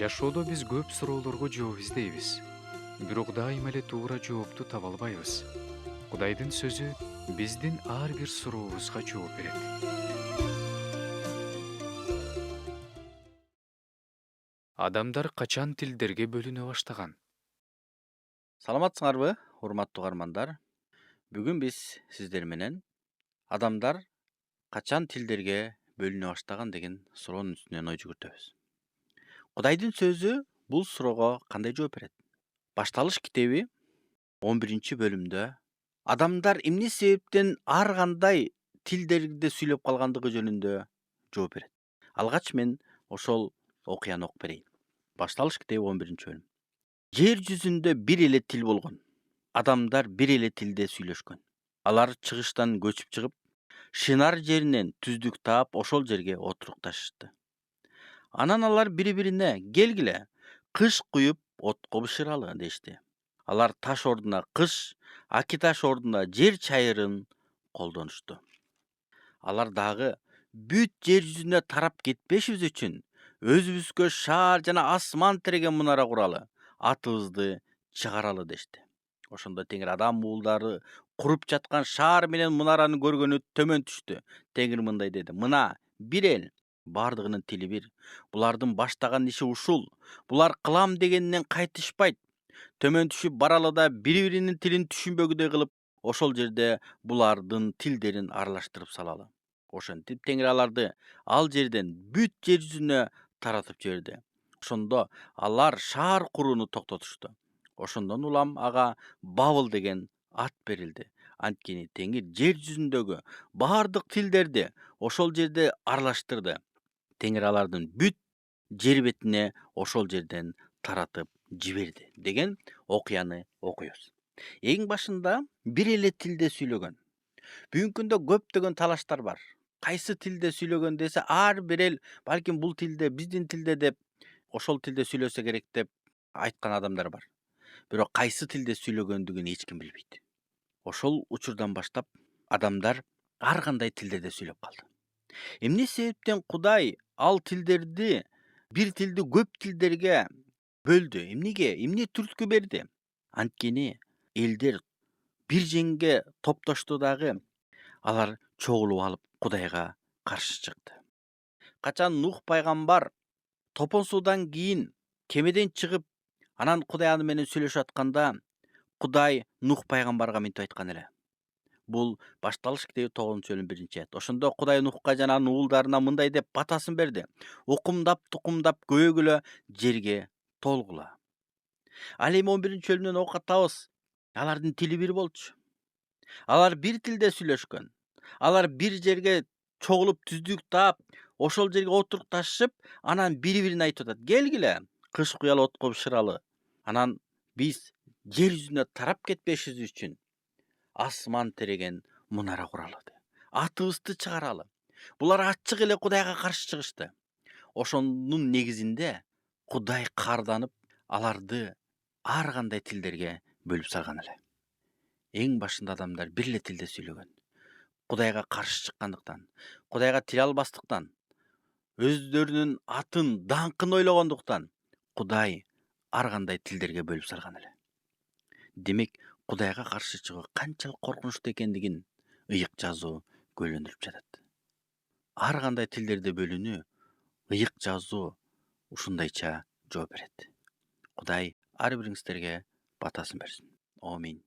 Жашоодо биз көп суроолорго жооп издейбиз. Бирок дайыма эле туура жоопту таба албайбыз. Кудайдын сөзү биздин ар бир сурообузга жооп берет. Адамдар качан тилдерге бөлүнө баштаган? Саламатсыңарбы, урматтуу угармандар? Бүгүн биз сиздер менен адамдар качан тилдерге бөлүнө баштаган деген суроонун үстүнөн ой жүгүртөбүз. Кудайдын сөзү бул суроого кандай жооп берет? Башталыш китеби 11-бөлүмдө адамдар эмне себептен ар кандай тилдерде сүйлөп калгандыгы жөнүндө жооп берет. Алгач мен ошол окуяны окуп берейин. Башталыш китеби 11-бөлүм. Жер жүзүндө бир эле тил болгон. Адамдар бир эле тилде сүйлөшкөн. Алар чыгыштан көчүп чыгып, Шынар жеринен түздүк таап, ошол жерге отурукташышты. Анан алар бири-бирине келгиле, кыш куюп, отко бышыралы дешти. Алар таш ордуна кыш, аки таш ордуна жер чайырын колдонушту. Алар дагы бүт жер жүзүнө тарап кетпешибиз үчүн өзүбүзгө шаар жана асман тиреген мунара куралы, атыбызды чыгаралы дешти. Ошондо Теңир адам уулдары куруп жаткан шаар менен мунараны көргөнү төмөн түштү. Теңир мындай деди: "Мына бир эл, бардыгынын тили бир. Булардын баштаган иши ушул. Булар кылам дегенинен кайтышпайт. Төмөн түшүп баралы да бири-биринин тилин түшүнбөгүдөй кылып, ошол жерде булардын тилдерин аралаштырып салалы." Ошентип Теңир аларды ал жерден бүт жер жүзүнө таратып жиберди. Ошондо алар шаар курууну токтотушту. Ошондон улам ага Бабыл деген ат берилди. Анткени Теңир жер жүзүндөгү бардык тилдерди ошол жерде аралаштырды. Теңир алардын бүт жер бетине ошол жерден таратып жиберди деген окуяны окуйбуз. Эң башында бир эле тилде сүйлөгөн. Бүгүнкү күндө көптөгөн талаштар бар. Кайсы тилде сүйлөгөн десе, ар бир эл балким бул тилде, биздин тилде деп, ошол тилде сүйлөсө керек деп айткан адамдар бар. Бирок кайсы тилде сүйлөгөндүгүн эч ким билбейт. Ошол учурдан баштап адамдар ар кандай тилдерде сүйлөп калды. Эмне себептен Кудай ал тилдерди, бир тилди көп тилдерге бөлдү? Эмнеге? Эмне түрткү берди? Анткени элдер бир жеңге топтошту дагы алар чогулуп алып Кудайга каршы чыкты. Качан Нух пайгамбар топон суудан кийин кемеден чыгып, анан Кудай аны менен сүйлөшүп атканда, Кудай Нух пайгамбарга мынтип айткан эле. Бул Башталыш китеби 9-бөлүм 1-аят. Ошондо Кудай Нухка жана анын уулдарына мындай деп батасын берди: "Укумдап, тукумдап көбөйгүлө, жерге толгула." Ал эми 11-бөлүмдөн окуп атабыз. Алардын тили бир болчу. Алар бир тилде сүйлөшкөн. Алар бир жерге чогулуп түздүк таап, ошол жерге отурукташып, анан бири-бирине айтып атат: "Келгиле, кыш куялы, отко бышыралы. Анан биз жер жүзүнө тарап кетпешибиз үчүн асман тиреген мунара куралы. Атыбызды чыгаралы." Булар ачык эле Кудайга каршы чыгышты. Ошонун негизинде Кудай карданып, аларды ар кандай тилдерге бөлүп салган эле. Эң башында адамдар бир эле тилде сүйлөгөн. Кудайга каршы чыккандыктан, Кудайга тил албастыктан, өздөрүнүн атын, даңкын ойлогондуктан Кудай ар кандай тилдерге бөлүп салган эле. Демек, Кудайга каршы чыгуу канчалык коркунучтуу экендигин ыйык жазуу күбөлөндүрүп жатат. Ар кандай тилдерде бөлүнүү ыйык жазуу ушундайча жооп берет. Кудай ар бириңиздерге батасын берсин. Амин.